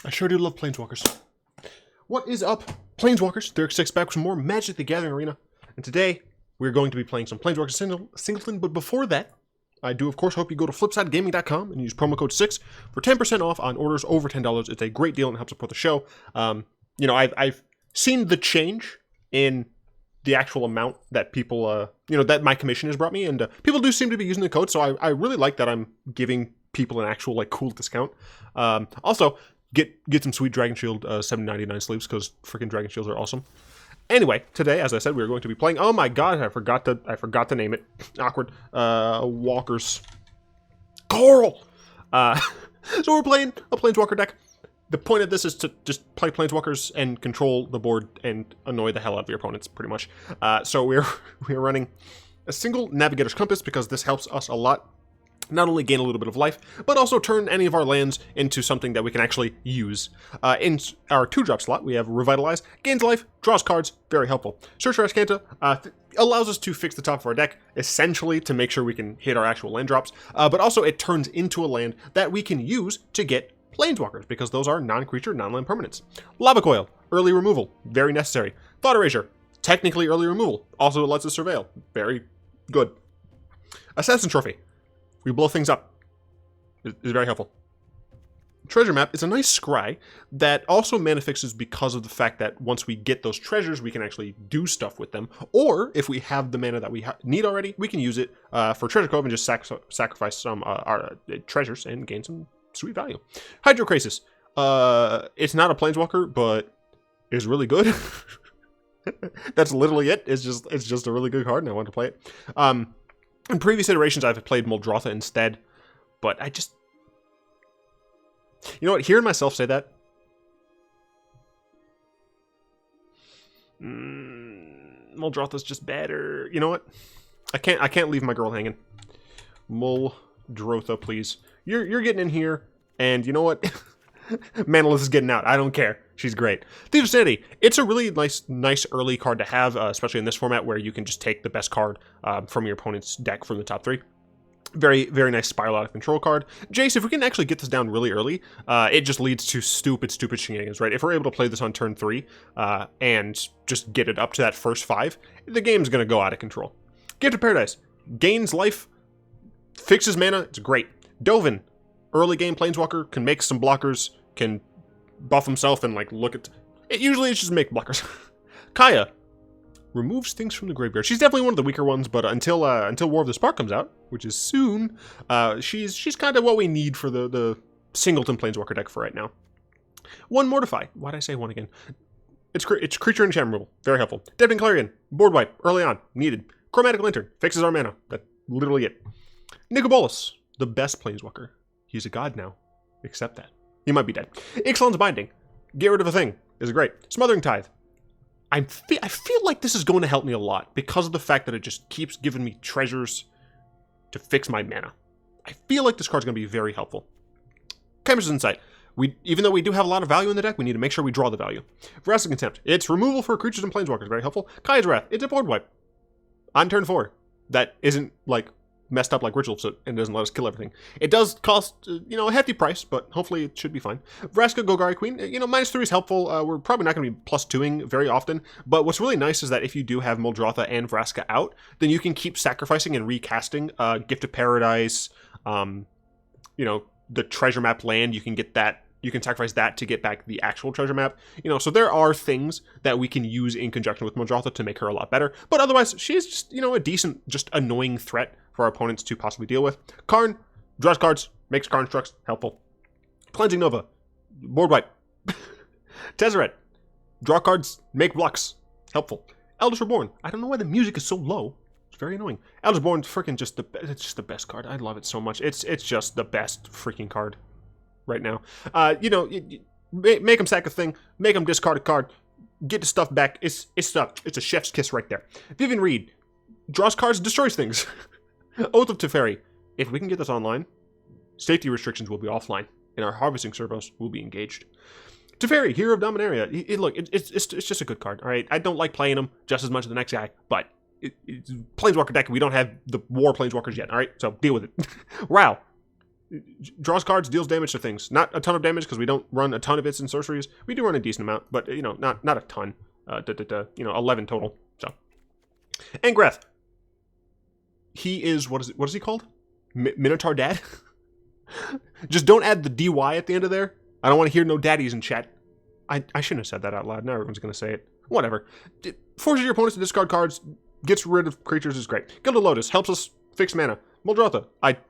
I sure do love Planeswalkers. What is up, Planeswalkers? Derek Six back with some more Magic the Gathering Arena. And today, we're going to be playing some Planeswalker Singleton, but before that, I do, of course, hope you go to flipsidegaming.com and use promo code 6 for 10% off on orders over $10. It's a great deal and helps support the show. I've seen the change in the actual amount that people, that my commission has brought me, and people do seem to be using the code, so I really like that I'm giving people an actual, cool discount. Also, get some sweet Dragon Shield $7.99 sleeves, because freaking Dragon Shields are awesome. Anyway, today, as I said, we are going to be playing. Oh my god, I forgot to name it. Awkward. Walkers. Coral. So we're playing a Planeswalker deck. The point of this is to just play Planeswalkers and control the board and annoy the hell out of your opponents, pretty much. So we're running a single Navigator's Compass because this helps us a lot. Not only gain a little bit of life, but also turn any of our lands into something that we can actually use. In our 2-drop slot, we have Revitalize, gains life, draws cards, very helpful. Search for Azcanta allows us to fix the top of our deck, essentially to make sure we can hit our actual land drops, but also it turns into a land that we can use to get Planeswalkers, because those are non-creature, non-land permanents. Lava Coil, early removal, very necessary. Thought Erasure, technically early removal, also it lets us surveil, very good. Assassin Trophy. We blow things up. It's very helpful. Treasure Map is a nice scry that also manifests because of the fact that once we get those treasures, we can actually do stuff with them. Or if we have the mana that we need already, we can use it for Treasure Cove and just sacrifice some our treasures and gain some sweet value. Hydrocrisis. It's not a Planeswalker, but is really good. That's literally it. It's just a really good card, and I want to play it. In previous iterations, I've played Muldrotha instead, but I just... You know what? Hearing myself say that... Muldrotha's just better. You know what? I can't leave my girl hanging. Muldrotha, please. You're getting in here, and you know what? Manalith is getting out. I don't care. She's great. Thief of Sanity. It's a really nice early card to have, especially in this format where you can just take the best card from your opponent's deck from the top 3. Very, very nice Spiral Out of Control card. Jace, if we can actually get this down really early, it just leads to stupid shenanigans, right? If we're able to play this on turn 3 and just get it up to that first 5, the game's going to go out of control. Gift of Paradise. Gains life, fixes mana. It's great. Dovin. Early game Planeswalker, can make some blockers, can buff himself and look at it. Usually it's just make blockers. Kaya removes things from the graveyard. She's definitely one of the weaker ones, but until War of the Spark comes out, which is soon, she's kind of what we need for the Singleton Planeswalker deck for right now. One Mortify. Why'd I say one again? It's creature enchantment removal. Very helpful. Deafening Clarion. Board wipe. Early on. Needed. Chromatic Lantern. Fixes our mana. That's literally it. Nicol, Bolas. The best Planeswalker. He's a god now. Accept that. He might be dead. Ixalan's Binding. Get rid of a thing. Is great. Smothering Tithe. I feel like this is going to help me a lot because of the fact that it just keeps giving me treasures to fix my mana. I feel like this card's going to be very helpful. Chemist's Insight. Even though we do have a lot of value in the deck, we need to make sure we draw the value. Vraska's Contempt. It's removal for creatures and planeswalkers. Very helpful. Kaya's Wrath. It's a board wipe. On turn 4. That isn't, messed up like Ritual, so it doesn't let us kill everything. It does cost, a hefty price, but hopefully it should be fine. Vraska Golgari Queen, -3 is helpful. We're probably not going to be +2ing very often, but what's really nice is that if you do have Muldrotha and Vraska out, then you can keep sacrificing and recasting Gift of Paradise, the treasure map land. You can get that. You can sacrifice that to get back the actual treasure map. So there are things that we can use in conjunction with Muldrotha to make her a lot better. But otherwise, she's just, a decent, just annoying threat for our opponents to possibly deal with. Karn, draws cards, makes Karn constructs, helpful. Cleansing Nova, board wipe. Tezzeret, draw cards, make blocks, helpful. Eldritch Reborn, I don't know why the music is so low. It's very annoying. Eldritch Reborn, freaking it's just the best card. I love it so much. It's just the best freaking card right now. Make them sack a thing, make them discard a card, get the stuff back. It's stuff. It's a chef's kiss right there. Vivien Reid, draws cards, destroys things. Oath of Teferi. If we can get this online, safety restrictions will be offline, and our harvesting servos will be engaged. Teferi, Hero of Dominaria. It's just a good card, all right? I don't like playing him just as much as the next guy, but it's Planeswalker deck, and we don't have the War Planeswalkers yet, all right? So deal with it. Wow. Draws cards, deals damage to things. Not a ton of damage because we don't run a ton of its and sorceries. We do run a decent amount, but you know, not a ton. 11 total. So, Angrath. He is what is he called? Minotaur Dad. Just don't add the DY at the end of there. I don't want to hear no daddies in chat. I shouldn't have said that out loud. Now everyone's gonna say it. Whatever. Forces your opponents to discard cards. Gets rid of creatures is great. Gilded Lotus helps us fix mana. Muldrotha.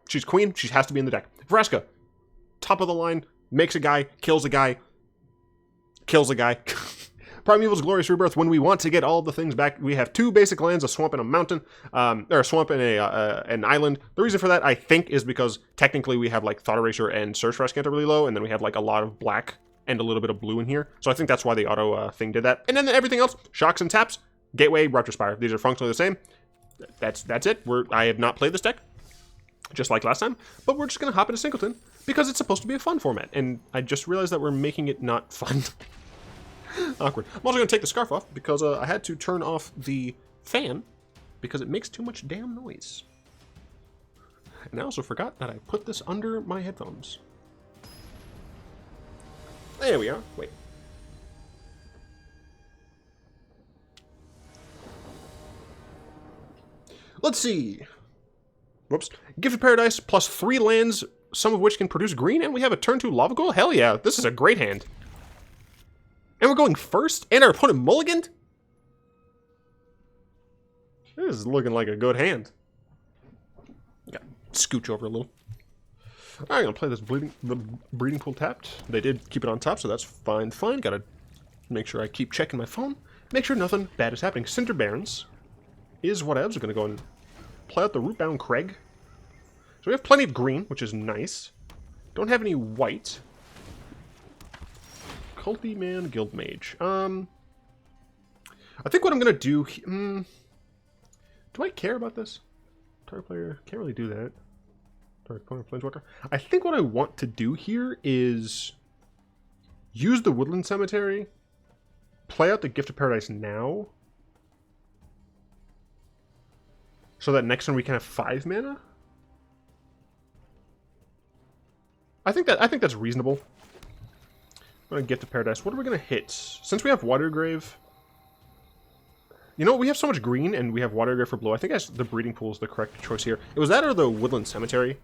She's queen. She has to be in the deck. Vraska. Top of the line. Makes a guy. Kills a guy. Kills a guy. Primeval's Glorious Rebirth. When we want to get all the things back, we have 2 basic lands, a swamp and a mountain, or a swamp and an island. The reason for that, I think, is because technically we have like Thought Erasure and Search for Azcanta really low, and then we have like a lot of black and a little bit of blue in here. So I think that's why the auto thing did that. And then everything else, shocks and taps, Gateway, Rupture Spire. These are functionally the same. That's it. I have not played this deck, just like last time, but we're just gonna hop into Singleton because it's supposed to be a fun format, and I just realized that we're making it not fun. Awkward. I'm also gonna take the scarf off because I had to turn off the fan because it makes too much damn noise. And I also forgot that I put this under my headphones. There we are. Wait. Let's see. Whoops. Gift of Paradise plus 3 lands, some of which can produce green, and we have a turn 2 Lava Coil? Hell yeah, this is a great hand. And we're going first, and our opponent mulliganed? This is looking like a good hand. Got scooch over a little. Alright, I'm gonna play this the breeding pool tapped. They did keep it on top, so that's fine. Gotta make sure I keep checking my phone. Make sure nothing bad is happening. Cinder Barons is whatevs. We're gonna go and play out the Rootbound Craig. So we have plenty of green, which is nice. Don't have any white. Culty Man, Guild Mage. I think what I'm gonna do. Do I care about this? Target player can't really do that. Target opponent Planeswalker. I think what I want to do here is use the Woodland Cemetery, play out the Gift of Paradise now, so that next turn we can have 5 mana. I think that's reasonable. I'm gonna Gift of Paradise. What are we gonna hit? Since we have Watergrave, you know, we have so much green and we have Watergrave for blue. I think the Breeding Pool is the correct choice here. It was that or the Woodland Cemetery.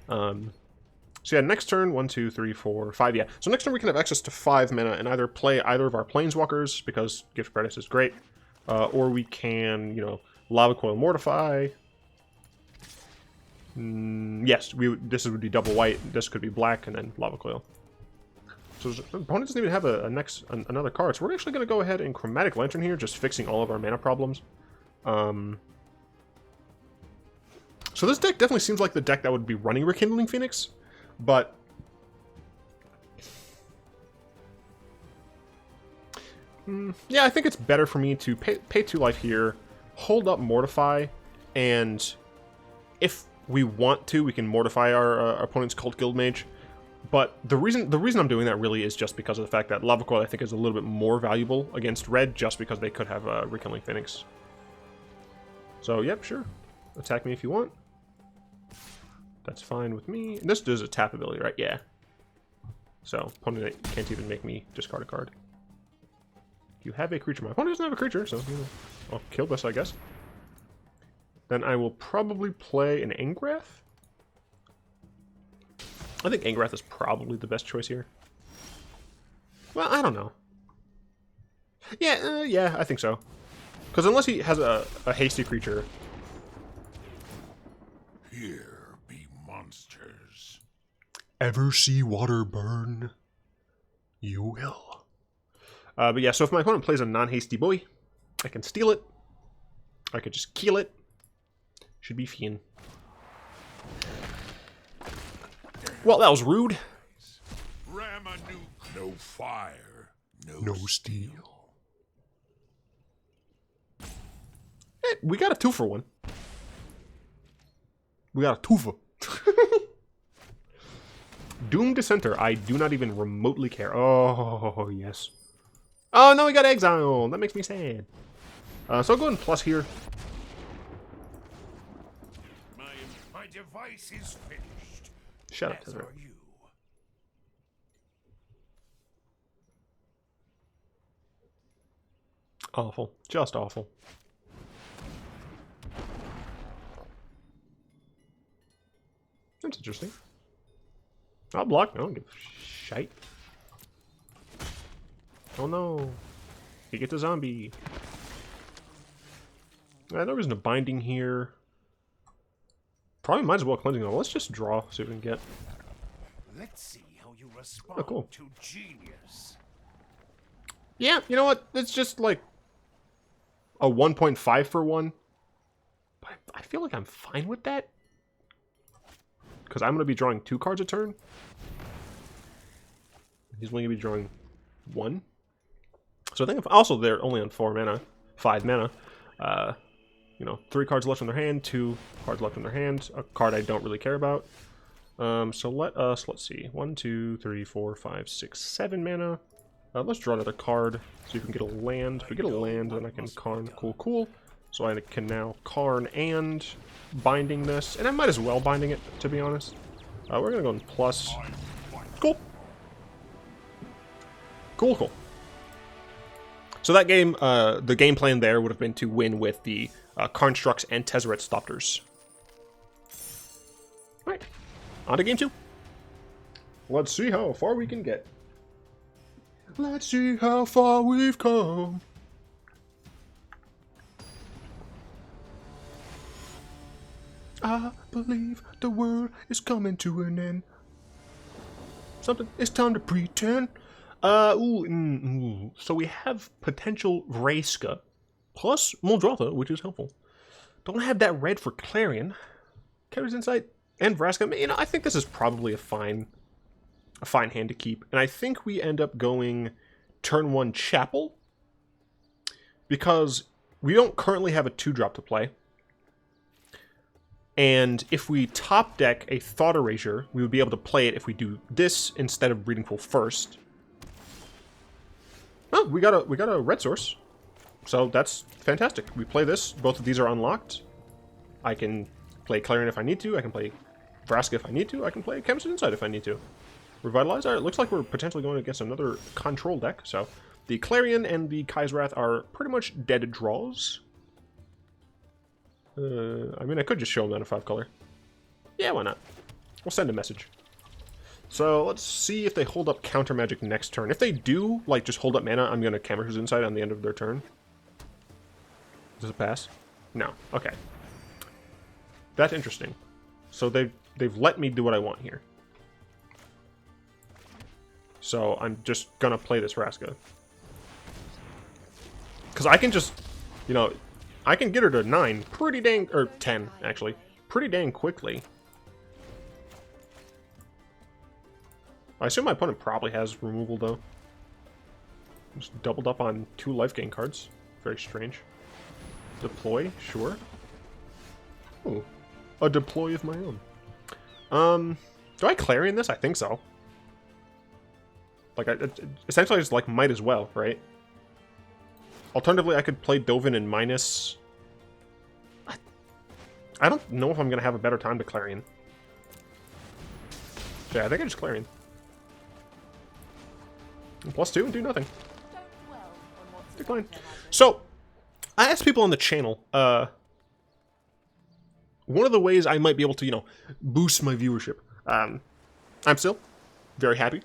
So yeah, next turn, 1, 2, 3, 4, 5, yeah. So next turn we can have access to 5 mana and either play either of our Planeswalkers, because Gift of Paradise is great, or we can, you know, Lava Coil Mortify. Yes, this would be double white, this could be black, and then Lava Coil. So the opponent doesn't even have another card, so we're actually going to go ahead and Chromatic Lantern here, just fixing all of our mana problems. So this deck definitely seems like the deck that would be running Rekindling Phoenix, but yeah, I think it's better for me to pay 2 life here, hold up Mortify, and if we want to, we can Mortify our opponent's Cult Guild Mage. But the reason I'm doing that really is just because of the fact that Lava Coil I think is a little bit more valuable against red, just because they could have Rekindling Phoenix. So yep, sure, attack me if you want. That's fine with me. And this does a tap ability, right? Yeah. So opponent can't even make me discard a card. You have a creature. My opponent doesn't have a creature, so you know, I'll kill this, I guess. Then I will probably play an Angrath. I think Angrath is probably the best choice here. Well, I don't know. Yeah, yeah, I think so. Because unless he has a hasty creature. Here be monsters. Ever see water burn? You will. But yeah, so if my opponent plays a non-hasty boy, I can steal it. I could just kill it. Should be fine. Well, that was rude. Ramanuke, no fire, no steel. Hey, we got a 2-for-1. We got a 2-for. Doom Dissenter. I do not even remotely care. Oh, yes. Oh, no, we got Exile. That makes me sad. So I'll go ahead and plus here. My device is finished. Shut up, As Tezzeret. are you. Awful. Just awful. That's interesting. I'll block. I don't give a shite. Oh no. He gets a zombie. No reason to binding here. Probably might as well cleansing though. Let's just draw, see what we can get. Let's see how you respond cool. to genius. Yeah, you know what? It's just like a 1.5 for 1. But I feel like I'm fine with that. Because I'm going to be drawing 2 cards a turn. He's only going to be drawing 1. So I think also they're only on 4 mana, 5 mana. You know, 3 cards left in their hand, 2 cards left in their hand, a card I don't really care about. So let's see, 1, 2, 3, 4, 5, 6, 7 mana. Let's draw another card, so you can get a land. If we get a land, then I can Karn. Cool. So I can now Karn and binding this, and I might as well binding it, to be honest. We're gonna go in plus. Cool. Cool. So that game, the game plan there would have been to win with the Karnstructs and Tezzeret Stopters. Right, on to game 2. Let's see how far we can get. Let's see how far we've come. I believe the world is coming to an end. Something, it's time to pretend. So we have potential Vraska plus Muldrotha, which is helpful. Don't have that red for Clarion. Carries Insight and Vraska. You know, I think this is probably a fine hand to keep. And I think we end up going turn 1 Chapel, because we don't currently have a 2-drop to play. And if we top deck a Thought Erasure, we would be able to play it if we do this instead of Breeding Pool first. Oh, we got a red source. So that's fantastic. We play this. Both of these are unlocked. I can play Clarion if I need to. I can play Vraska if I need to. I can play Chemist's Insight if I need to. Revitalize. Alright, looks like we're potentially going against another control deck. So the Clarion and the Kaisrath are pretty much dead draws. I mean, I could just show them that in 5-color. Yeah, why not? We'll send a message. So let's see if they hold up Counter Magic next turn. If they do, like, just hold up mana, I'm going to Chemist's Insight on the end of their turn. Does it pass? No. Okay. That's interesting. So they've let me do what I want here. So I'm just gonna play this Vraska. Because I can just, you know, I can get her to 9 pretty dang, or 10 actually, pretty dang quickly. I assume my opponent probably has removal though. Just doubled up on 2 life gain cards. Very strange. Deploy, sure. Ooh, a deploy of my own. Do I Clarion this? I think so. Like, essentially, I just, like, might as well, right? Alternatively, I could play Dovin and minus... I don't know if I'm going to have a better time to Clarion. Yeah, I think I just Clarion. +2 and do nothing. Decline. So, I asked people on the channel, one of the ways I might be able to, you know, boost my viewership. I'm still very happy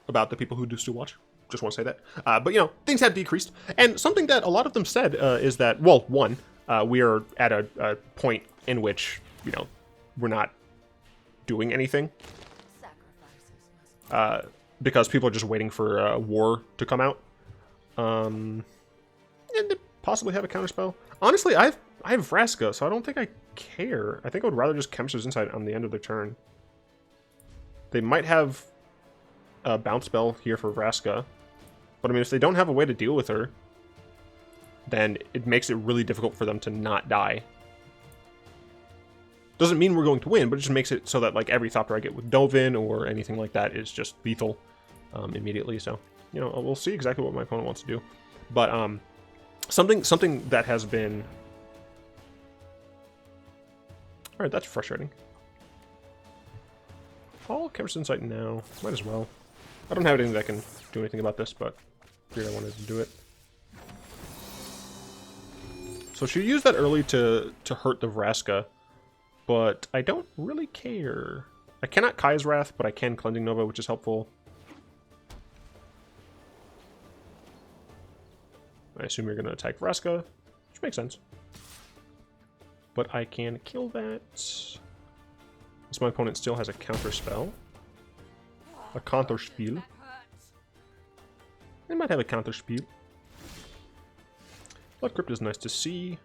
about the people who do still watch. Just want to say that. But, you know, things have decreased. And something that a lot of them said is that, well, one, we are at a point in which, you know, we're not doing anything. Because people are just waiting for war to come out. And to possibly have a counterspell. Honestly, I have Vraska, so I don't think I care. I think I would rather just Chemist's Insight on the end of their turn. They might have a bounce spell here for Vraska. But I mean, if they don't have a way to deal with her, then it makes it really difficult for them to not die. Doesn't mean we're going to win, but it just makes it so that, like, every Thopter I get with Dovin or anything like that is just lethal immediately. So, you know, we'll see exactly what my opponent wants to do. But something that has been... Alright, that's frustrating. I'll Chemist's Insight now. Might as well. I don't have anything that can do anything about this, but figured I wanted to do it. So she used that early to hurt the Vraska, but I don't really care. I cannot Kai's Wrath, but I can Cleansing Nova, which is helpful. I assume you're going to attack Vraska, which makes sense. But I can kill that. So my opponent still has a counter spell. A Counterspiel. They might have a Counterspiel. Blood Crypt is nice to see.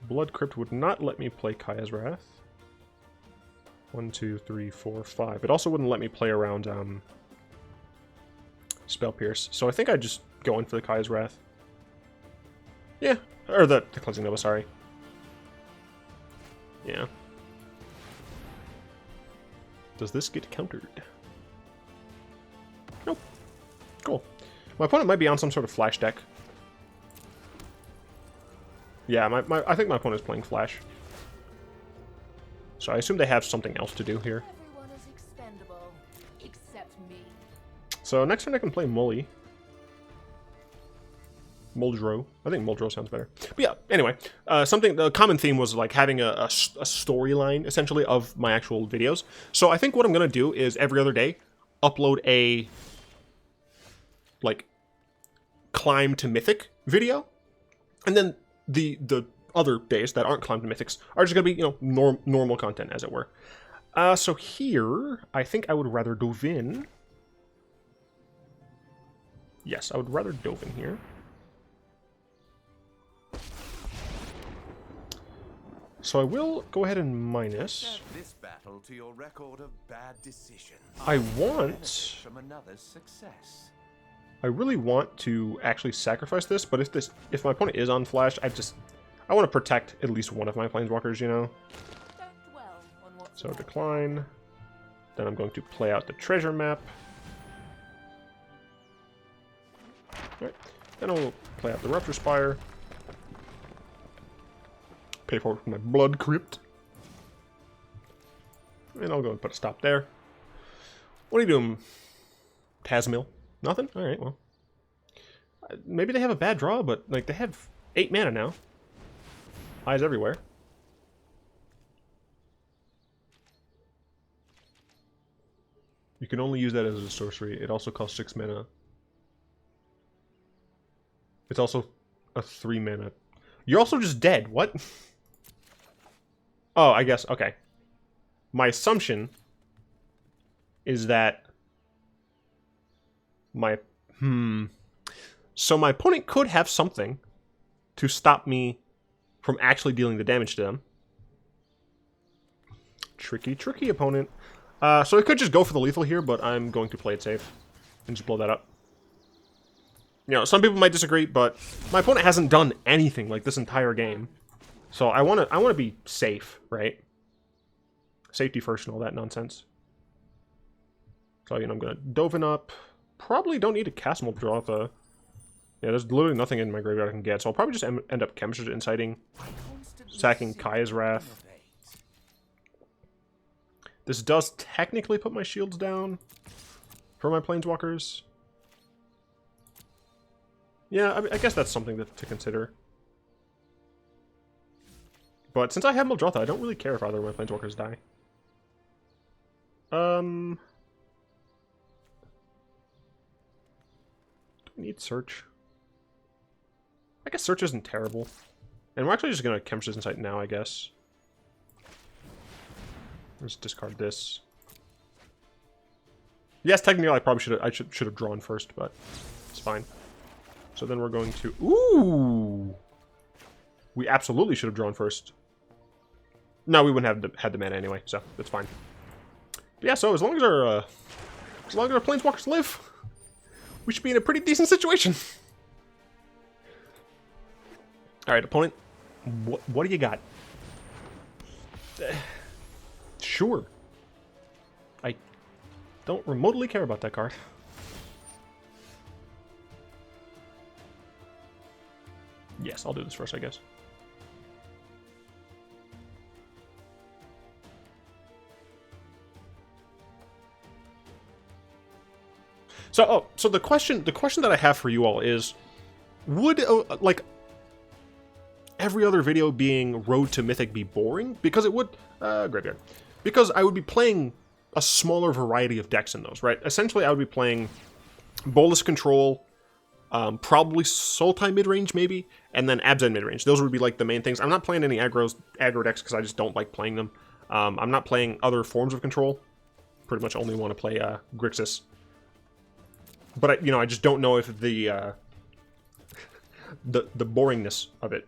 Blood Crypt would not let me play Kaya's Wrath. 1, 2, 3, 4, 5. It also wouldn't let me play around Spell Pierce. So I think I'd just go in for the Kaya's Wrath. Yeah. Or the Cleansing Nova, sorry. Yeah. Does this get countered? Nope. Cool. My opponent might be on some sort of flash deck. Yeah, I think my opponent's playing flash. So I assume they have something else to do here. Everyone is expendable, except me. So next turn I can play Mully. Muldrow. I think Muldrow sounds better. But yeah, anyway. The common theme was like having a storyline, essentially, of my actual videos. So I think what I'm going to do is every other day upload a, like, climb to Mythic video. And then the other days that aren't climb to Mythics are just going to be, you know, normal content, as it were. So here, I think I would rather Dovin. Yes, I would rather Dovin here. So I will go ahead and minus. This battle to your record of bad decisions. I want. From another's success. I really want to actually sacrifice this, but if my opponent is on flash, I want to protect at least one of my planeswalkers, you know. Don't dwell on what's So decline. Then I'm going to play out the treasure map. Alright. Then I'll play out the Rupture Spire. Pay for it with my Blood Crypt. And I'll go and put a stop there. What are you doing, Tazmil? Nothing? Alright, well. Maybe they have a bad draw, but like they have 8 mana now. Eyes everywhere. You can only use that as a sorcery. It also costs 6 mana. It's also a 3 mana. You're also just dead. What? Oh, I guess. Okay. My assumption is that So my opponent could have something to stop me from actually dealing the damage to them. Tricky, tricky opponent. So I could just go for the lethal here, but I'm going to play it safe and just blow that up. You know, some people might disagree, but my opponent hasn't done anything like this entire game. So I want to be safe, right? Safety first and all that nonsense. So, you know, I'm going to Dovin up. Probably don't need to cast Muldrow. Yeah, there's literally nothing in my graveyard I can get, so I'll probably just end up Chemist's Inciting, sacking Kaya's Wrath. This does technically put my shields down for my Planeswalkers. Yeah, I guess that's something to consider. But since I have Muldrow, I don't really care if either of my Planeswalkers die. Do I need Search? I guess Search isn't terrible. And we're actually just going to Chemist's Insight now, I guess. Let's discard this. Yes, technically I probably should have drawn first, but it's fine. So then we're going to... Ooh! We absolutely should have drawn first. No, we wouldn't have had the mana anyway, so that's fine. But yeah, so as long as our Planeswalkers live, we should be in a pretty decent situation. Alright, opponent. What do you got? Sure. I don't remotely care about that card. Yes, I'll do this first, I guess. So the question that I have for you all is, would like every other video being Road to Mythic be boring? Because it would, Graveyard. Because I would be playing a smaller variety of decks in those, right? Essentially, I would be playing Bolas Control, probably Sultai midrange maybe, and then Abzan midrange. Those would be like the main things. I'm not playing any aggro decks because I just don't like playing them. I'm not playing other forms of control. Pretty much only want to play Grixis. But I just don't know if the boringness of it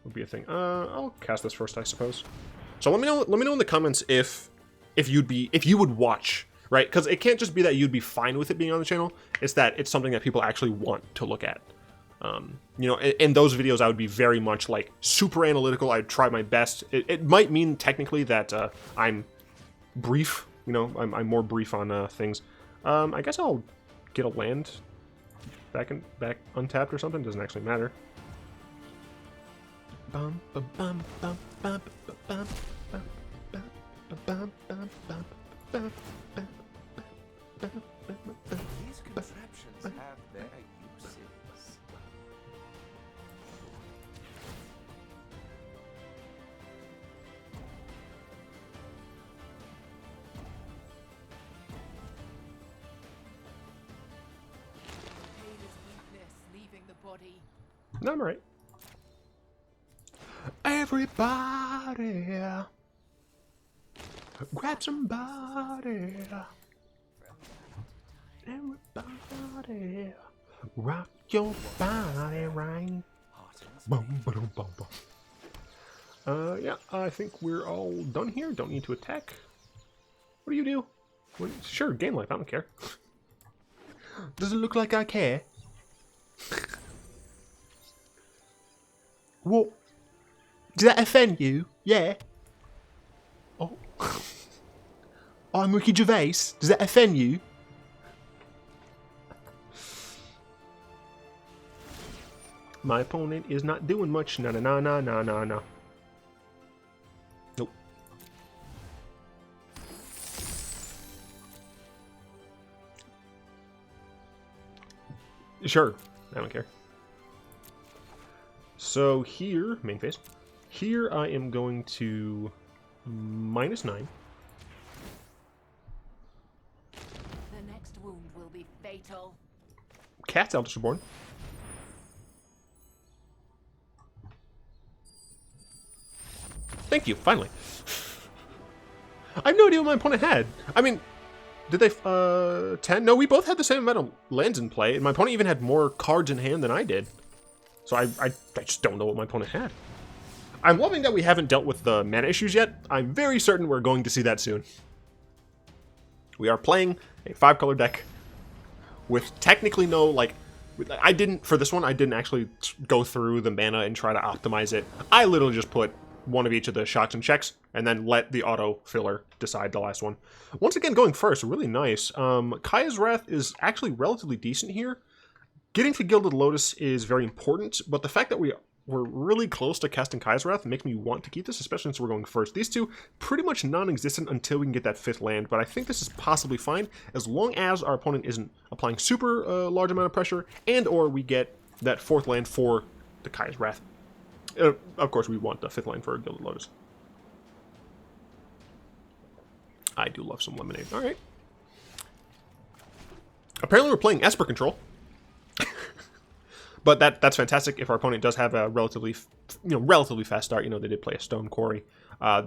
would be a thing. I'll cast this first, I suppose. So let me know in the comments if you would watch, right? Because it can't just be that you'd be fine with it being on the channel. It's that it's something that people actually want to look at. In those videos, I would be very much like super analytical. I'd try my best. It might mean technically that I'm brief. I'm more brief on things. I guess I'll get a land back untapped or something. Doesn't actually matter. Bum, bum, bum, bum, bum, bum, bum, bum, bum, bum, bum, bum, bum, bum. These contraptions have their uses. Pain is weakness leaving the body. No, I'm alright. Everybody, grab somebody. Everybody, rock your body right. Boom, boom, boom, boom. Yeah, I think we're all done here. Don't need to attack. What do you do? Sure, gain life. I don't care. Does it look like I care? What? Does that offend you? Yeah. Oh. I'm Ricky Gervais. Does that offend you? My opponent is not doing much. No. Nope. Sure. I don't care. So here, main phase. Here I am going to -9. The next wound will be fatal. Cast Eldritch Reborn. Thank you, finally. I have no idea what my opponent had. I mean, did they 10? No, we both had the same amount of lands in play, and my opponent even had more cards in hand than I did. So I just don't know what my opponent had. I'm loving that we haven't dealt with the mana issues yet. I'm very certain we're going to see that soon. We are playing a 5-color deck with technically no, for this one, I didn't actually go through the mana and try to optimize it. I literally just put one of each of the shocks and checks, and then let the auto filler decide the last one. Once again, going first, really nice. Kaya's Wrath is actually relatively decent here. Getting to Gilded Lotus is very important, but the fact that we're really close to casting Kaya's Wrath makes me want to keep this, especially since we're going first. These two, pretty much non-existent until we can get that 5th land, but I think this is possibly fine, as long as our opponent isn't applying super large amount of pressure, and or we get that 4th land for the Kaya's Wrath. Of course, we want the 5th land for Gilded Lotus. I do love some lemonade. All right. Apparently, we're playing Esper Control, but that's fantastic. If our opponent does have a relatively fast start, they did play a Stone Quarry,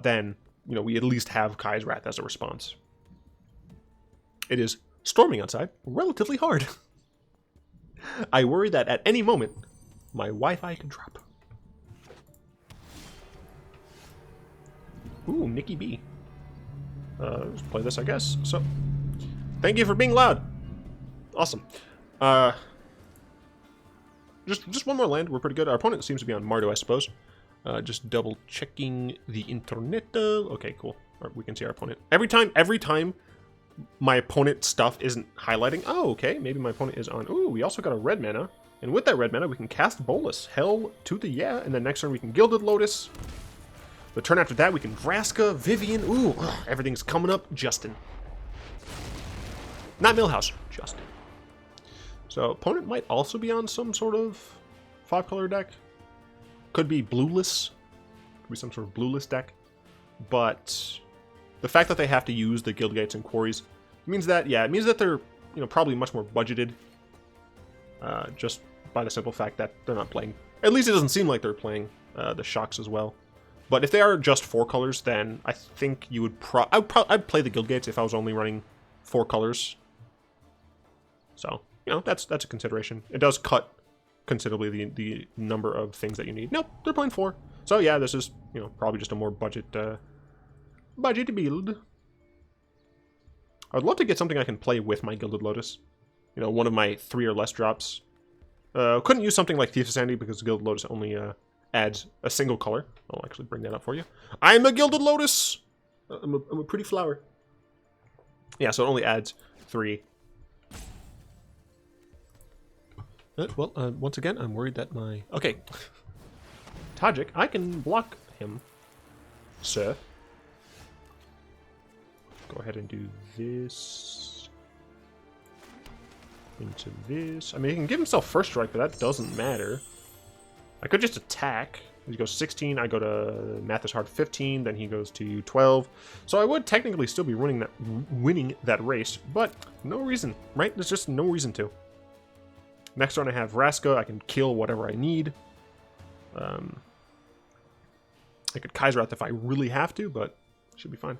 then we at least have Kaya's Wrath as a response. It is storming outside, relatively hard. I worry that at any moment, my Wi-Fi could drop. Ooh, Nikki B. Let's play this, I guess. So, thank you for being loud. Awesome. Just one more land. We're pretty good. Our opponent seems to be on Mardu, I suppose. Just double checking the internet. Okay, cool. We can see our opponent. Every time my opponent's stuff isn't highlighting. Oh, okay. Maybe my opponent is on. Ooh, we also got a red mana. And with that red mana, we can cast Bolas. Hell to the yeah. And then next turn we can Gilded Lotus. The turn after that, we can Vraska, Vivien. Ooh, everything's coming up. Justin. Not Millhouse, just. So opponent might also be on some sort of 5-color deck. Could be blueless. Could be some sort of blueless deck. But the fact that they have to use the guild gates and quarries means that, yeah, it means that they're, you know, probably much more budgeted. Just by the simple fact that they're not playing. At least it doesn't seem like they're playing the shocks as well. But if they are just 4 colors, then I think you would I'd play the guild gates if I was only running 4 colors. So, you know, that's a consideration. It does cut considerably the number of things that you need. Nope, they're playing 4. So yeah, this is, you know, probably just a more budget build. I'd love to get something I can play with my Gilded Lotus. You know, one of my 3 or less drops. Couldn't use something like Thief of Sanity because Gilded Lotus only adds a single color. I'll actually bring that up for you. I'm a Gilded Lotus! I'm a pretty flower. Yeah, so it only adds 3. Well, once again, I'm worried that my... Okay. Tajik, I can block him, sir. Go ahead and do this. Into this. I mean, he can give himself first strike, but that doesn't matter. I could just attack. He goes 16, I go to Math is Hard 15, then he goes to 12. So I would technically still be winning that race, but no reason, right? There's just no reason to. Next turn I have Vraska. I can kill whatever I need. I could Kaiserwrath if I really have to, but should be fine.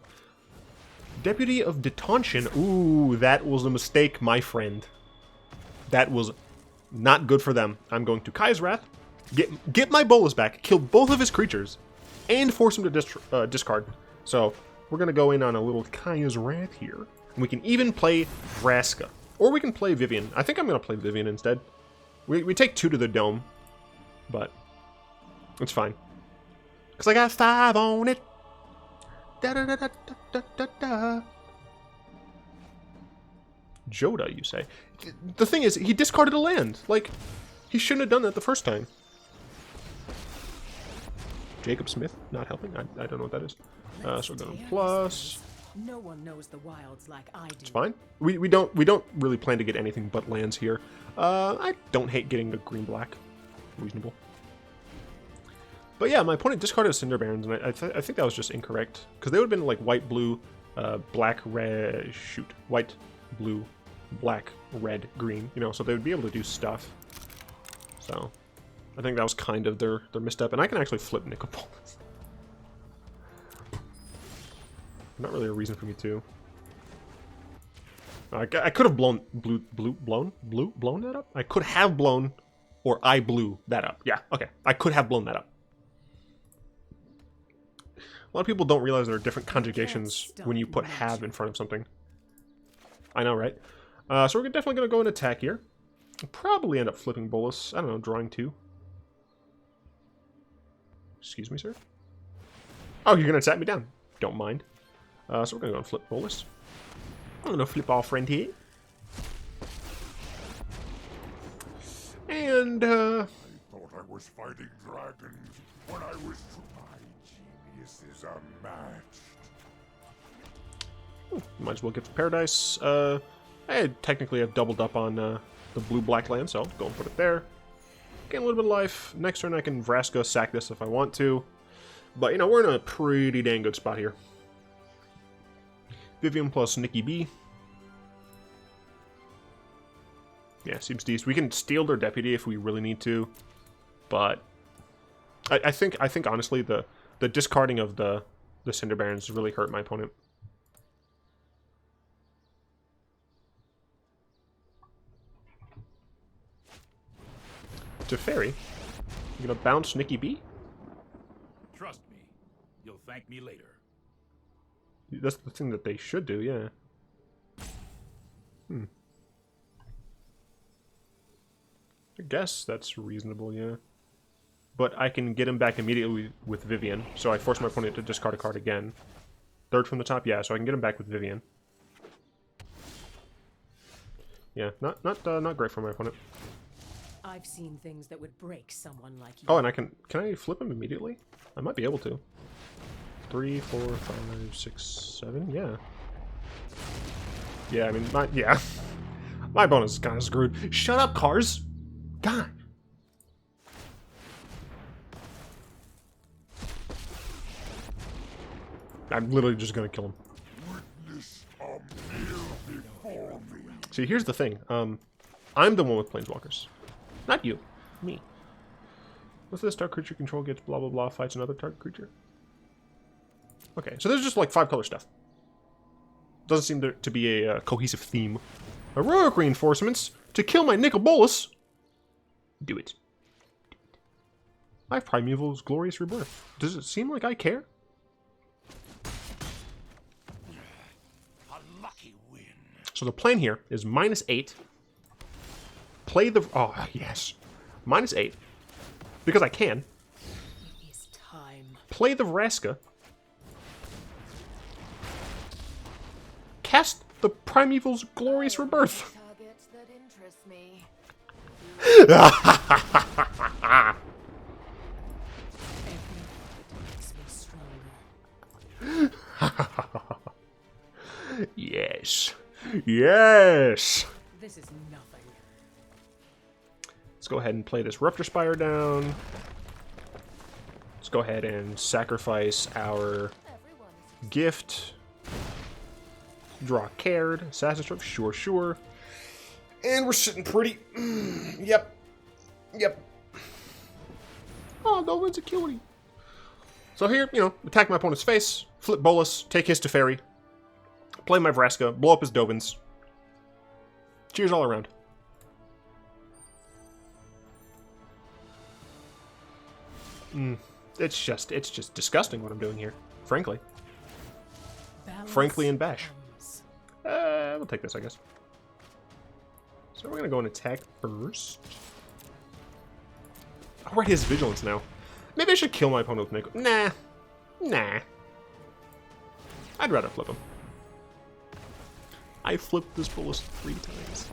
Deputy of Detention. Ooh, that was a mistake, my friend. That was not good for them. I'm going to Kaiserwrath, get my Bolas back, kill both of his creatures, and force him to discard. So we're going to go in on a little Kaiserwrath here. And we can even play Vraska. Or we can play Vivien. I think I'm going to play Vivien instead. We take 2 to the dome, but it's fine. Because I got 5 on it. Da da da da da da da. Joda, you say? The thing is, he discarded a land. Like, he shouldn't have done that the first time. Jacob Smith, not helping. I don't know what that is. So we're going plus. No one knows the wilds like I do. It's fine. We don't really plan to get anything but lands here. I don't hate getting a green-black. Reasonable. But yeah, my opponent discarded a Cinder Barons, and I think that was just incorrect. Because they would have been like white, blue, black, red, white, blue, black, red, green, you know, so they would be able to do stuff. So, I think that was kind of their misstep, and I can actually flip Nicol. Not really a reason for me to. I could have blown that up? I could have blown, or I blew that up. Yeah, okay. I could have blown that up. A lot of people don't realize there are different conjugations when you put have in front of something. I know, right? So we're definitely going to go and attack here. We'll probably end up flipping Bolas. I don't know, drawing 2. Excuse me, sir? Oh, you're going to attack me down. Don't mind. So we're going to go and flip Bolas. I'm going to flip our friend here. And, I thought I was fighting dragons when I was... My genius is unmatched. Might as well get to Paradise. I technically have doubled up on the blue-black land, so I'll go and put it there. Gain a little bit of life. Next turn I can Vraska sack this if I want to. But, you know, we're in a pretty dang good spot here. Vivien plus Nikki B. Yeah, seems decent. We can steal their deputy if we really need to. But I think honestly the discarding of the Cinder Barons really hurt my opponent. Teferi, you gonna bounce Nikki B? Trust me, you'll thank me later. That's the thing that they should do, yeah. I guess that's reasonable, yeah. But I can get him back immediately with Vivien, so I force my opponent to discard a card again. 3rd from the top, yeah, so I can get him back with Vivien. Yeah, not great for my opponent. I've seen things that would break someone like you. Oh, and can I flip him immediately? I might be able to. 3, 4, 5, 6, 7, yeah. Yeah, I mean, yeah. My bonus is kind of screwed. Shut up, cars! God. I'm literally just gonna kill him. Witness a meal before me. See, here's the thing. I'm the one with planeswalkers. Not you. Me. What's this? Dark creature control gets blah blah blah, fights another target creature. Okay, so there's just like 5-color stuff. Doesn't seem to be a cohesive theme. Heroic reinforcements to kill my Nicol Bolas. Do it. I have Primeval's Glorious Rebirth. Does it seem like I care? A lucky win. So the plan here is -8. Play the... Oh, yes. -8. Because I can. It is time. Play the Vraska. Cast the Primeval's Glorious Rebirth. Targets that interest me. Makes me stronger. Yes. Yes. This is nothing. Let's go ahead and play this Rupture Spire down. Let's go ahead and sacrifice our Everyone is gift. Draw a card. Assassin's Trophy. Sure, sure. And we're sitting pretty. Yep. Yep. Oh, Dovin's a cutie. So here, you know, attack my opponent's face, flip Bolas, take his Teferi, play my Vraska, blow up his Dovins. Cheers all around. It's just disgusting what I'm doing here, frankly. Frankly and bash. We'll take this, I guess. So we're gonna go and attack first. Oh, right, he has Vigilance now. Maybe I should kill my opponent with Nicol. Nah. Nah. I'd rather flip him. I flipped this Bolas 3 times.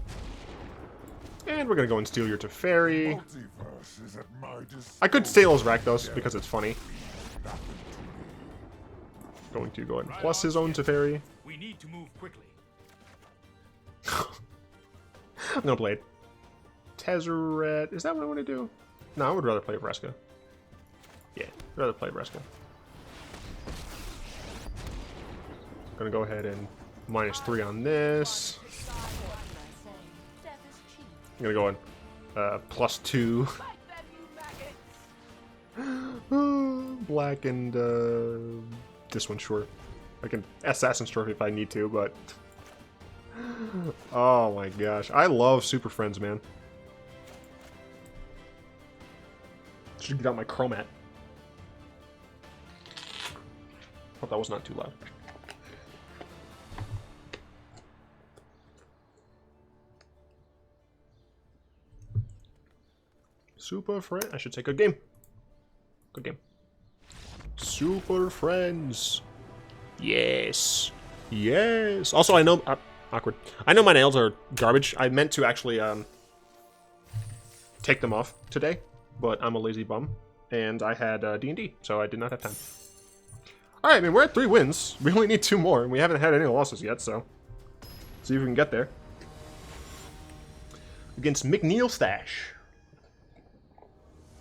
And we're gonna go and steal your Teferi. Multiverse is at my disposal. I could steal his Rakdos because it's funny. Going to go ahead and plus his own Teferi. We need to move quickly. I'm gonna play Tezzeret. Is that what I want to do? No, I would rather play Vraska. Yeah, I'd rather play Vraska. Gonna go ahead and -3 on this. death is cheap. I'm gonna go on +2. Black and this one, sure. I can Assassin's Trophy if I need to, but oh my gosh, I love Superfriends, man. Should get out my Chromat. Hope that was not too loud. Super Friend. I should say good game. Good game. Super Friends. Yes. Yes. Also, I know... awkward. I know my nails are garbage. I meant to actually take them off today, but I'm a lazy bum, and I had D&D, so I did not have time. Alright, I mean, we're at 3 wins. We only need 2 more, and we haven't had any losses yet, so... see if we can get there. Against McNeil Stash.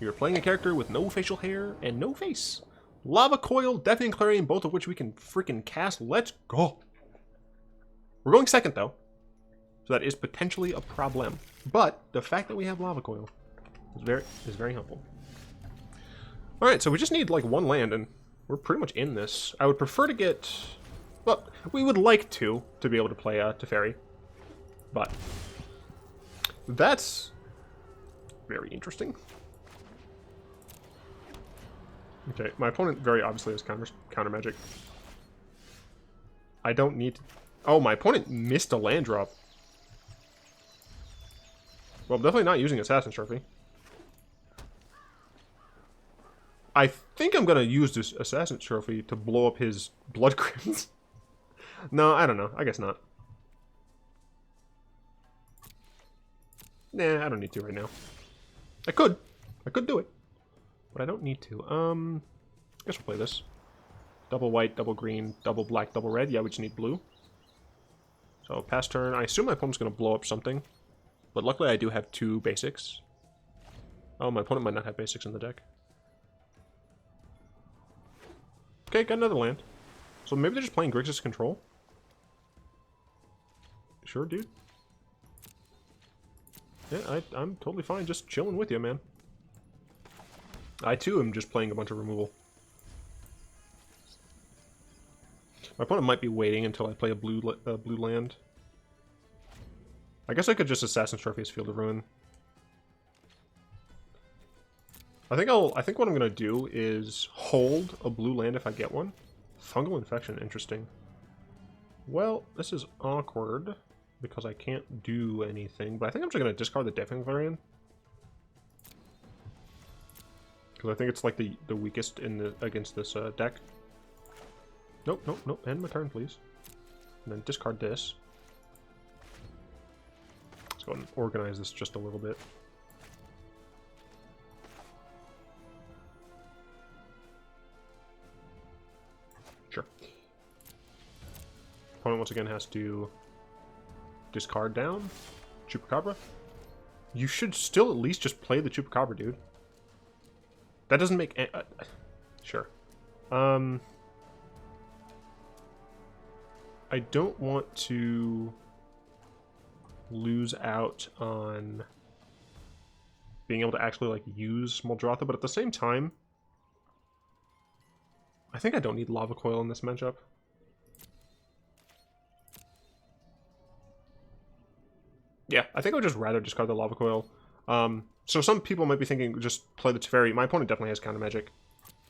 You're playing a character with no facial hair and no face. Lava Coil, Deafening Clarion, both of which we can freaking cast. Let's go. We're going second, though. So that is potentially a problem. But the fact that we have Lava Coil is very helpful. Alright, so we just need like 1 land, and we're pretty much in this. I would prefer to get... well, we would like to be able to play Teferi. But that's very interesting. Okay, my opponent very obviously has counter magic. I don't need to... oh, my opponent missed a land drop. Well, I'm definitely not using Assassin's Trophy. I think I'm going to use this Assassin's Trophy to blow up his Blood Crypt. No, I don't know. I guess not. Nah, I don't need to right now. I could. I could do it. But I don't need to. I guess we'll play this. Double white, double green, double black, double red. Yeah, we just need blue. So pass turn. I assume my opponent's going to blow up something. But luckily I do have 2 basics. Oh, my opponent might not have basics in the deck. Okay, got another land. So maybe they're just playing Grixis Control? Sure, dude. Yeah, I'm totally fine just chilling with you, man. I, too, am just playing a bunch of removal. My opponent might be waiting until I play a blue land. I guess I could just Assassin's Trophy as Field of Ruin. I think what I'm gonna do is hold a blue land if I get one. Fungal Infection, interesting. Well, this is awkward because I can't do anything, but I think I'm just gonna discard the Deafening Clarion. Because I think it's like the weakest in against this deck. Nope, nope, nope. End my turn, please. And then discard this. Let's go and organize this just a little bit. Sure. Opponent once again has to discard down. Chupacabra. You should still at least just play the Chupacabra, dude. That doesn't make sure. I don't want to lose out on being able to actually like use Muldrotha, but at the same time, I think I don't need Lava Coil in this matchup. Yeah, I think I would just rather discard the Lava Coil. So some people might be thinking just play the Teferi. My opponent definitely has counter magic.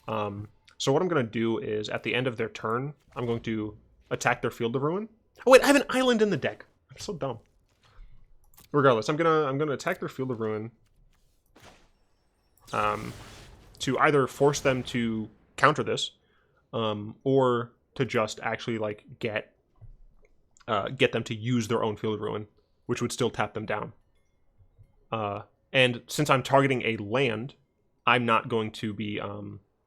So what I'm going to do is at the end of their turn, I'm going to attack their Field of Ruin. Oh wait, I have an island in the deck. I'm so dumb. Regardless, I'm gonna attack their Field of Ruin. To either force them to counter this, or to just actually like get them to use their own Field of Ruin, which would still tap them down. And since I'm targeting a land, I'm not going to be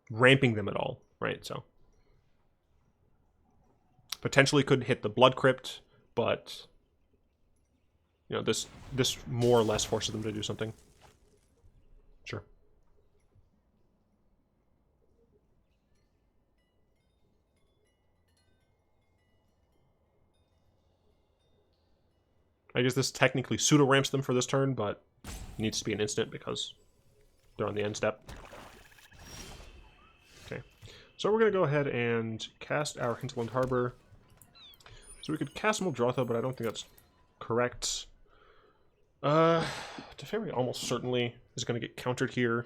ramping them at all, right? So potentially could hit the Blood Crypt, but you know, this more or less forces them to do something. Sure. I guess this technically pseudo ramps them for this turn, but needs to be an instant because they're on the end step. Okay, so we're gonna go ahead and cast our Hinterland Harbor. So we could cast Muldrotha, but I don't think that's correct. Teferi almost certainly is going to get countered here.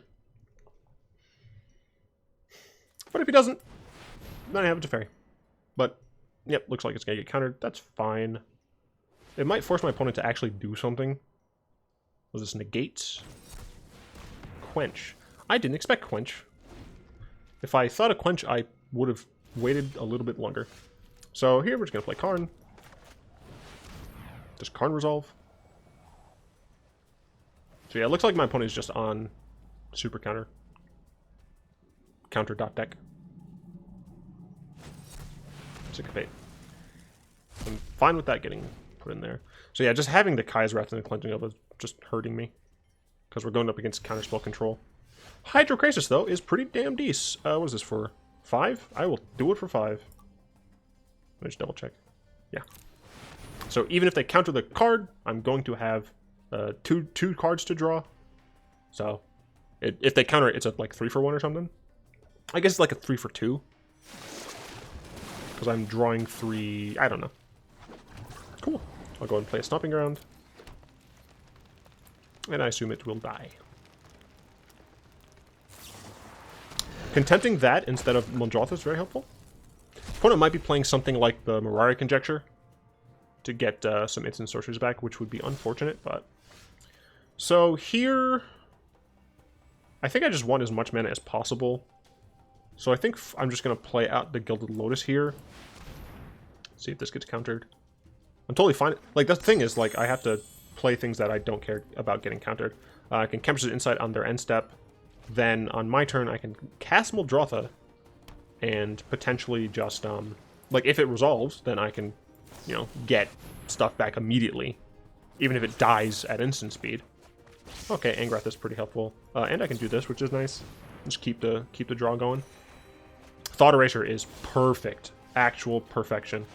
But if he doesn't, then I have a Teferi. But, yep, looks like it's going to get countered. That's fine. It might force my opponent to actually do something. Was this negate? Quench. I didn't expect Quench. If I thought of Quench, I would have waited a little bit longer. So here we're just going to play Karn. Does Karn resolve? So yeah, it looks like my opponent is just on super counter. Counter.deck. Sick of fate. I'm fine with that getting put in there. So yeah, just having the Kai's Wrath and the Cleansing of is just hurting me. Because we're going up against counterspell control. Hydrocrisis, though, is pretty damn decent. What is this for? 5? I will do it for 5. Let me just double check. Yeah. So even if they counter the card, I'm going to have two cards to draw. So if they counter it, it's a like 3 for 1 or something. I guess it's like a 3 for 2. Because I'm drawing 3. I don't know. Cool. I'll go ahead and play a Stomping Ground. And I assume it will die. Contempting that instead of Muldrotha is very helpful. Opponent might be playing something like the Mirari Conjecture to get some instant sorceries back, which would be unfortunate, but... So here... I think I just want as much mana as possible. So I think I'm just going to play out the Gilded Lotus here. See if this gets countered. I'm totally fine. Like, the thing is, like, I have to play things that I don't care about getting countered. I can Kemper's Insight on their end step. Then, on my turn, I can cast Muldrotha and potentially just, like, if it resolves, then I can you know, get stuff back immediately, even if it dies at instant speed. Okay, Angrath is pretty helpful, and I can do this, which is nice. Just keep the draw going. Thought Eraser is perfect, actual perfection,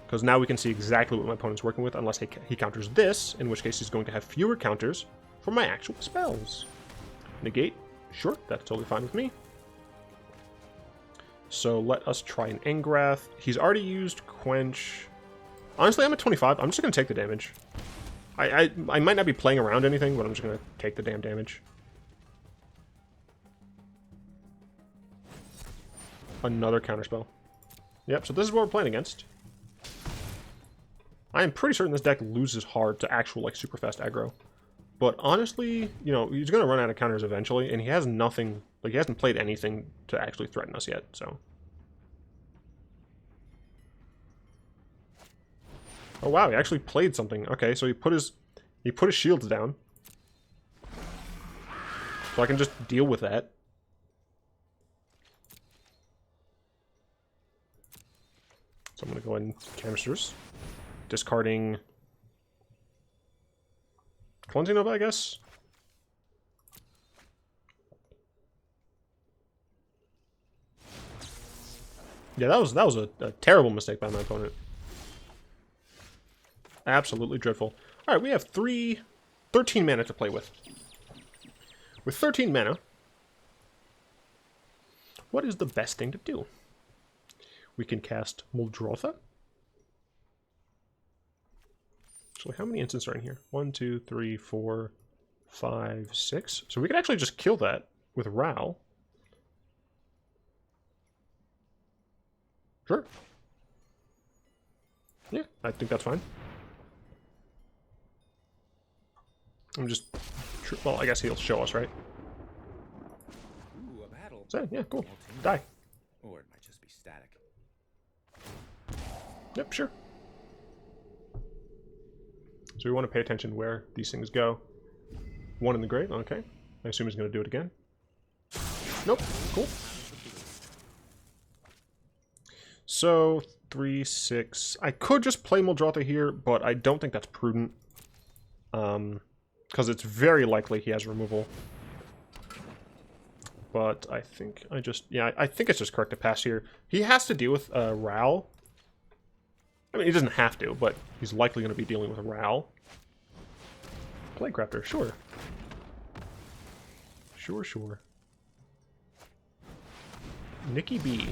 because now we can see exactly what my opponent's working with, unless he counters this, in which case he's going to have fewer counters for my actual spells. Negate, sure, that's totally fine with me. So let us try an Angrath. He's already used Quench. Honestly, I'm at 25. I'm just going to take the damage. I might not be playing around anything, but I'm just going to take the damn damage. Another counterspell. Yep, so this is what we're playing against. I am pretty certain this deck loses hard to actual, like, super fast aggro. But honestly, you know, he's going to run out of counters eventually, and he has nothing, like, he hasn't played anything to actually threaten us yet, so. Oh wow, he actually played something. Okay, so he put his shields down. So I can just deal with that. So I'm going to go ahead and canisters. Discarding Cleansing Nova, I guess. Yeah, that was a terrible mistake by my opponent. Absolutely dreadful. Alright, we have 13 mana to play with. With 13 mana, what is the best thing to do? We can cast Muldrotha. Actually, how many instants are in here? 1, 2, 3, 4, 5, 6. So we can actually just kill that with Ral. Sure. Yeah, I think that's fine. I'm just... Well, I guess he'll show us, right? Ooh, a battle. So, yeah, cool. Die. Or it might just be static. Yep, sure. So we want to pay attention where these things go. One in the grave, okay. I assume he's going to do it again. Nope, cool. So, 3, 6. I could just play Muldrotha here, but I don't think that's prudent. Because it's very likely he has removal. But I think I just... Yeah, I think it's just correct to pass here. He has to deal with Ral. I mean, he doesn't have to, but he's likely going to be dealing with Ral. Plaguecrafter, sure. Sure. Nikki B.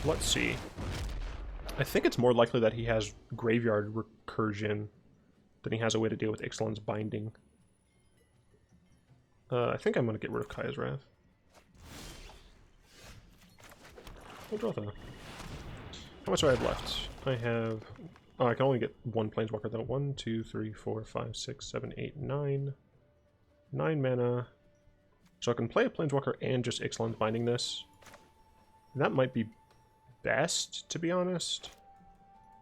Let's see. I think it's more likely that he has Graveyard Recursion than he has a way to deal with Ixalan's Binding. I think I'm going to get rid of Kaya's Wrath. We'll draw that. How much do I have left? I have... Oh, I can only get one Planeswalker though. 1, 2, 3, 4, 5, 6, 7, 8, 9. 9 mana. So I can play a Planeswalker and just Ixalan's Binding this. That might be best, to be honest.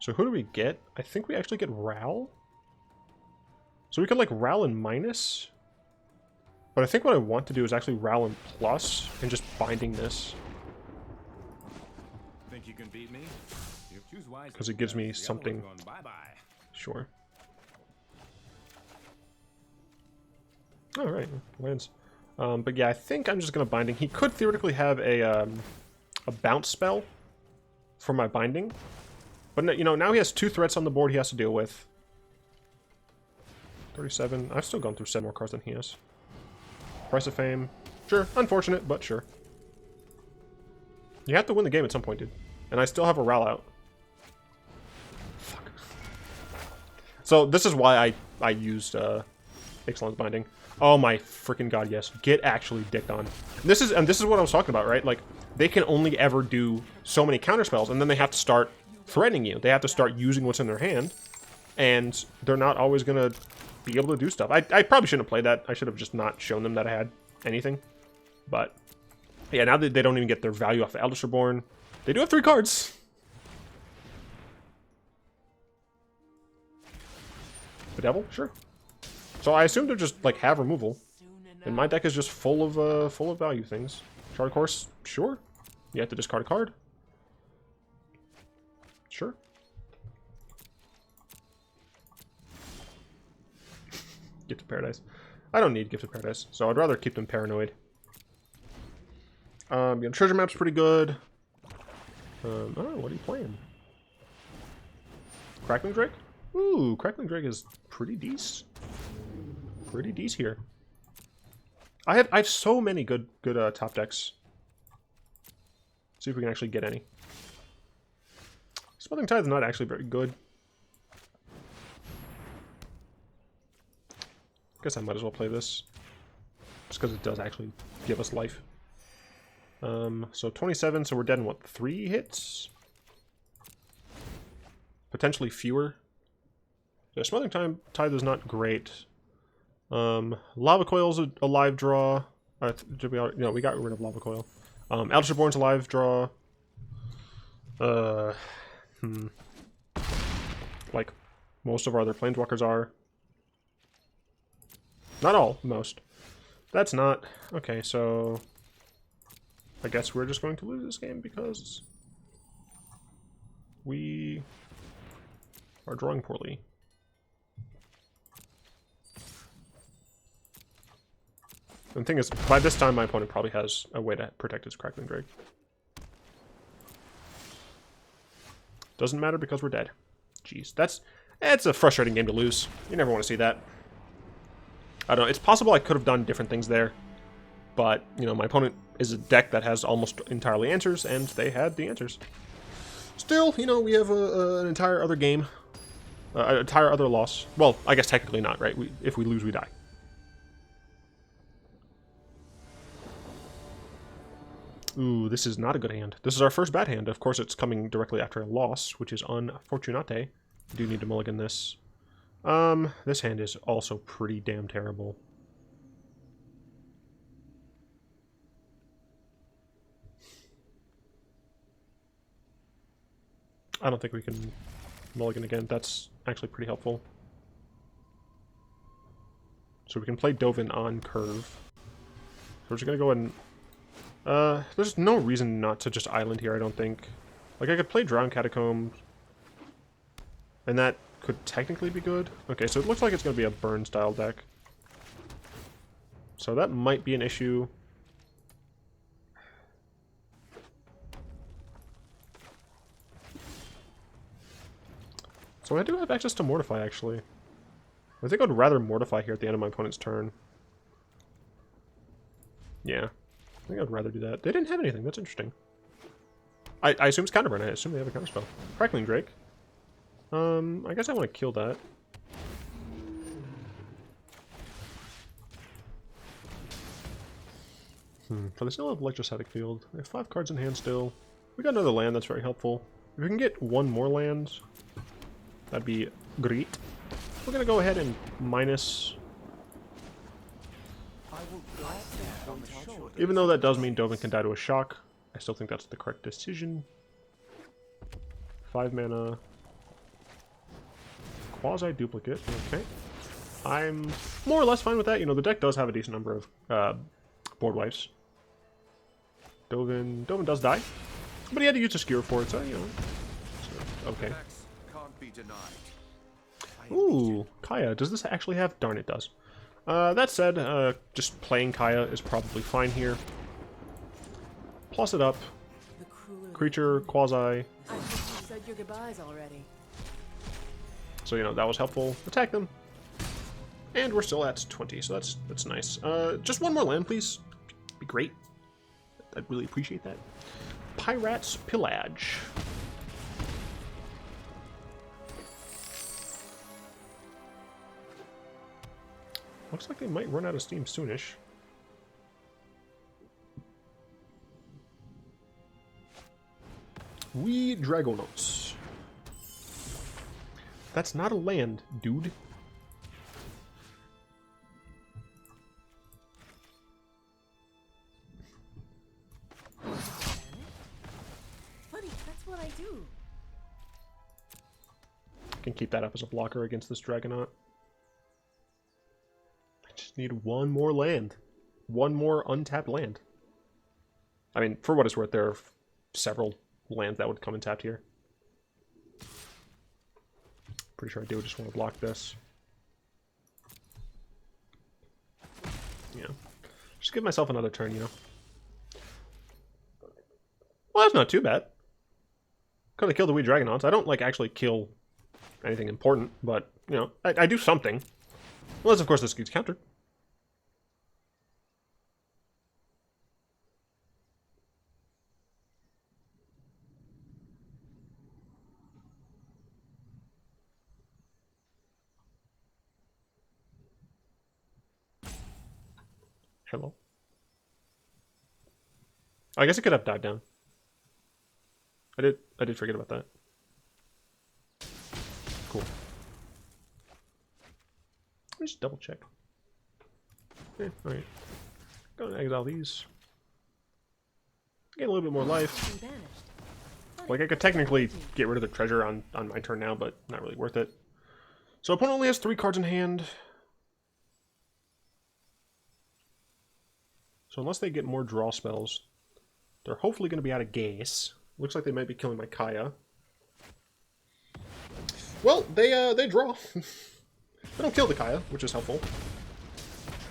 So who do we get? I think we actually get Ral. So we could like Ral and minus. But I think what I want to do is actually Ral and plus and just binding this. Think you can beat me? Choose wisely. Because it gives me The other something. one's going bye-bye. Sure. Alright, lands. But yeah, I think I'm just going to binding. He could theoretically have a bounce spell for my binding. But, no, you know, now he has 2 threats on the board he has to deal with. 37. I've still gone through 7 more cards than he has. Price of Fame. Sure, unfortunate, but sure. You have to win the game at some point, dude. And I still have a Ral out. Fuck. So this is why I used Ixalan's Binding. Oh my freaking god, yes. Get actually dicked on. This is what I was talking about, right? Like, they can only ever do so many counterspells, and then they have to start threatening you. They have to start using what's in their hand, and they're not always gonna be able to do stuff. I probably shouldn't have played that. I should have just not shown them that I had anything. But yeah, now that they don't even get their value off of Eldritch Reborn, they do have 3 cards. The Devil, sure. So I assume they're just like have removal, and my deck is just full of value things. Shard Course, sure. You have to discard a card. Sure. Gift of Paradise. I don't need Gift of Paradise, so I'd rather keep them paranoid. Treasure map's pretty good. Oh, what are you playing? Crackling Drake? Ooh, Crackling Drake is pretty decent. Pretty decent here. I have so many good top decks. See if we can actually get any. Smothering Tithe is not actually very good. Guess I might as well play this. Just because it does actually give us life. So 27, so we're dead in what, 3 hits? Potentially fewer. Yeah, Smothering Tithe is not great. Lava Coil's a live draw. No, we got rid of Lava Coil. Alder Born's a live draw. Like most of our other Planeswalkers are. Not all, most. That's not... Okay, so... I guess we're just going to lose this game because... we... are drawing poorly. And the thing is, by this time my opponent probably has a way to protect his Crackling Drake. Doesn't matter because we're dead. Jeez, that's a frustrating game to lose. You never want to see that. I don't know, it's possible I could have done different things there. But, you know, my opponent is a deck that has almost entirely answers, and they had the answers. Still, you know, we have an entire other game. An entire other loss. Well, I guess technically not, right? If we lose, we die. Ooh, this is not a good hand. This is our first bad hand. Of course, it's coming directly after a loss, which is unfortunate. Do need to mulligan this. This hand is also pretty damn terrible. I don't think we can mulligan again. That's actually pretty helpful. So we can play Dovin on curve. So we're just gonna go ahead and... there's no reason not to just island here, I don't think. Like, I could play Drown Catacombs. And that could technically be good. Okay, so it looks like it's going to be a burn-style deck. So that might be an issue. So I do have access to Mortify, actually. I think I'd rather Mortify here at the end of my opponent's turn. Yeah. I think I'd rather do that. They didn't have anything. That's interesting. I assume it's Counterburn. I assume they have a counterspell. Crackling Drake. I guess I want to kill that. So they still have Electrostatic Field. They have 5 cards in hand still. We got another land that's very helpful. If we can get 1 more land, that'd be great. We're going to go ahead and minus... Even though that does mean Dovin can die to a shock, I still think that's the correct decision. 5 mana. Quasi-duplicate. Okay. I'm more or less fine with that. You know, the deck does have a decent number of board wipes. Dovin does die. But he had to use a skewer for it, so, you know. So, okay. Ooh, Kaya. Does this actually have... Darn, it does. That said, just playing Kaya is probably fine here. Plus it up. Creature, quasi. I think you said your goodbyes already. So, you know, that was helpful. Attack them. And we're still at 20, so that's nice. Just 1 more land, please. Be great. I'd really appreciate that. Pirate's Pillage. Looks like they might run out of steam soonish. We Dragonauts. That's not a land, dude. Buddy, that's what I do. I can keep that up as a blocker against this Dragonaut. I just need 1 more land. 1 more untapped land. I mean, for what it's worth, there are several lands that would come untapped here. Pretty sure I do just want to block this. Yeah. Just give myself another turn, you know. Well, that's not too bad. Could have killed the wee Dragonauts. I don't, like, actually kill anything important, but, you know, I do something. Unless, of course, this gets countered. Hello. I guess it could have died down. I did forget about that. Cool. Let me just double check. Yeah, alright. Go and exile these. Get a little bit more life. Like, I could technically get rid of the treasure on my turn now, but not really worth it. So opponent only has 3 cards in hand. So unless they get more draw spells, they're hopefully going to be out of gas. Looks like they might be killing my Kaya. Well, they draw. They don't kill the Kaya, which is helpful.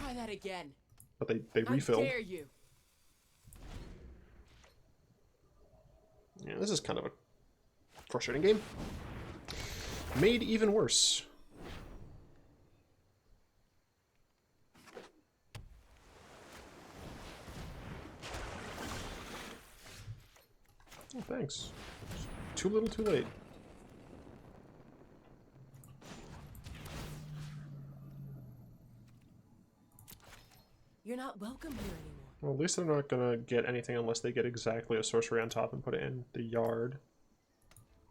Try that again. But they refill. How dare you? Yeah, this is kind of a frustrating game. Made even worse. Oh, thanks. Too little, too late. You're not welcome here anymore. Well, at least they're not gonna get anything unless they get exactly a sorcery on top and put it in the yard.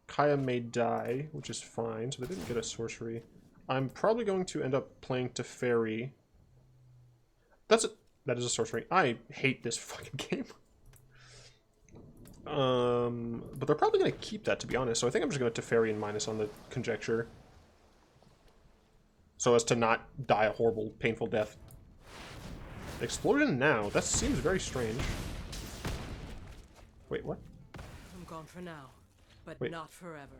Kaya may die, which is fine, so they didn't get a sorcery. I'm probably going to end up playing Teferi. That is a sorcery. I hate this fucking game. But they're probably going to keep that, to be honest. So I think I'm just going to Teferi and minus on the conjecture. So as to not die a horrible, painful death. Explosion now. That seems very strange. Wait, what? I'm gone for now, but Wait. not forever.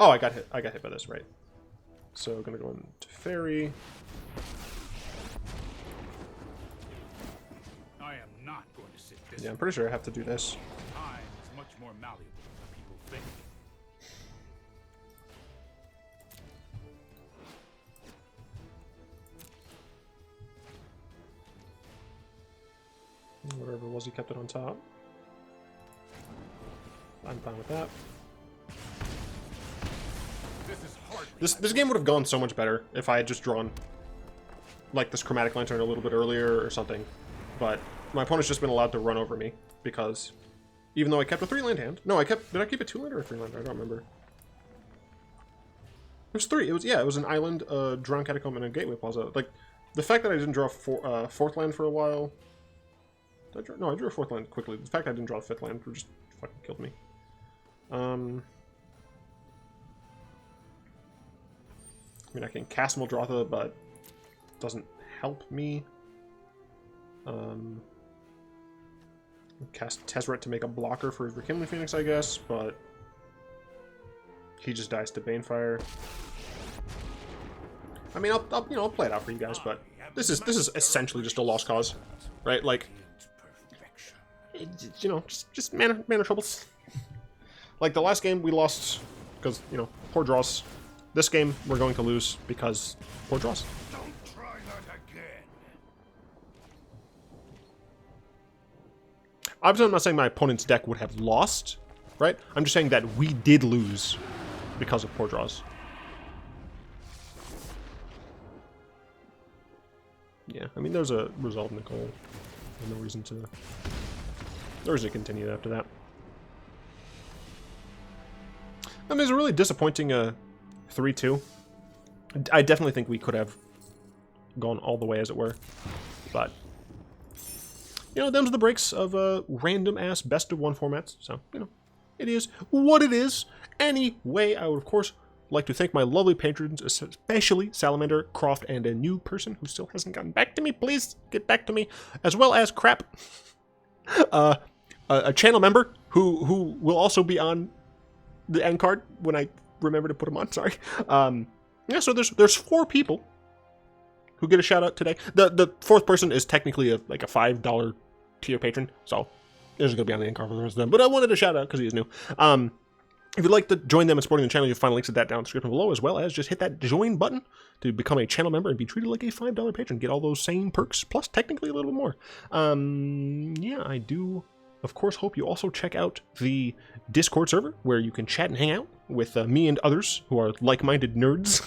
Oh, I got hit. I got hit by this, right? So gonna go into Teferi. I am not going to sit this. Yeah, I'm pretty sure I have to do this. Time is much more malleable than people think. Whatever it was, he kept it on top. I'm fine with that. This game would have gone so much better if I had just drawn like this Chromatic Lantern a little bit earlier or something. But my opponent's just been allowed to run over me because even though I kept a 3-land hand. No, did I keep a 2-land or a 3-land? I don't remember. It was 3. It was an island, Drown Catacomb, and a Gateway Plaza. Like, the fact that I didn't draw 4th land for a while. No, I drew a 4th land quickly. The fact I didn't draw a 5th land just fucking killed me. I mean, I can cast Muldrotha, but it doesn't help me. Cast Tezzeret to make a blocker for his Rekindling Phoenix, I guess, but he just dies to Banefire. I mean, I'll play it out for you guys, but this is essentially just a lost cause, right? Like, you know, just mana troubles. Like the last game we lost because, you know, poor draws. This game we're going to lose because poor draws. Don't try that again. Obviously, I'm not saying my opponent's deck would have lost, right? I'm just saying that we did lose because of poor draws. Yeah, I mean, there's a resolve, Nicol. No reason to continue after that. I mean, it's a really disappointing 3-2. I definitely think we could have gone all the way, as it were. But, you know, them's the breaks of random-ass best-of-1 formats. So, you know, it is what it is. Anyway, I would, of course, like to thank my lovely patrons, especially Salamander, Croft, and a new person who still hasn't gotten back to me. Please get back to me. As well as Crap, a channel member who will also be on the end card when I remember to put them on. Sorry. Yeah, so there's 4 people who get a shout out today. The 4th person is technically like a $5 tier patron, so there's going to be on the end card for the rest of them. But I wanted to shout out because he is new. If you'd like to join them in supporting the channel, you'll find links to that down in the description below, as well as just hit that join button to become a channel member and be treated like a $5 patron. Get all those same perks, plus technically a little bit more. Yeah, I do, of course, hope you also check out the Discord server, where you can chat and hang out with me and others who are like-minded nerds.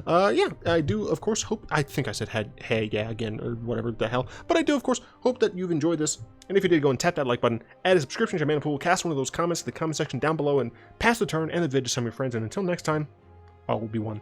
Yeah, I do, of course, hope, I think I said hey, yeah, again, or whatever the hell, but I do, of course, hope that you've enjoyed this, and if you did, go and tap that like button, add a subscription to your mana pool, cast one of those comments in the comment section down below, and pass the turn and the vid to some of your friends, and until next time, all will be one.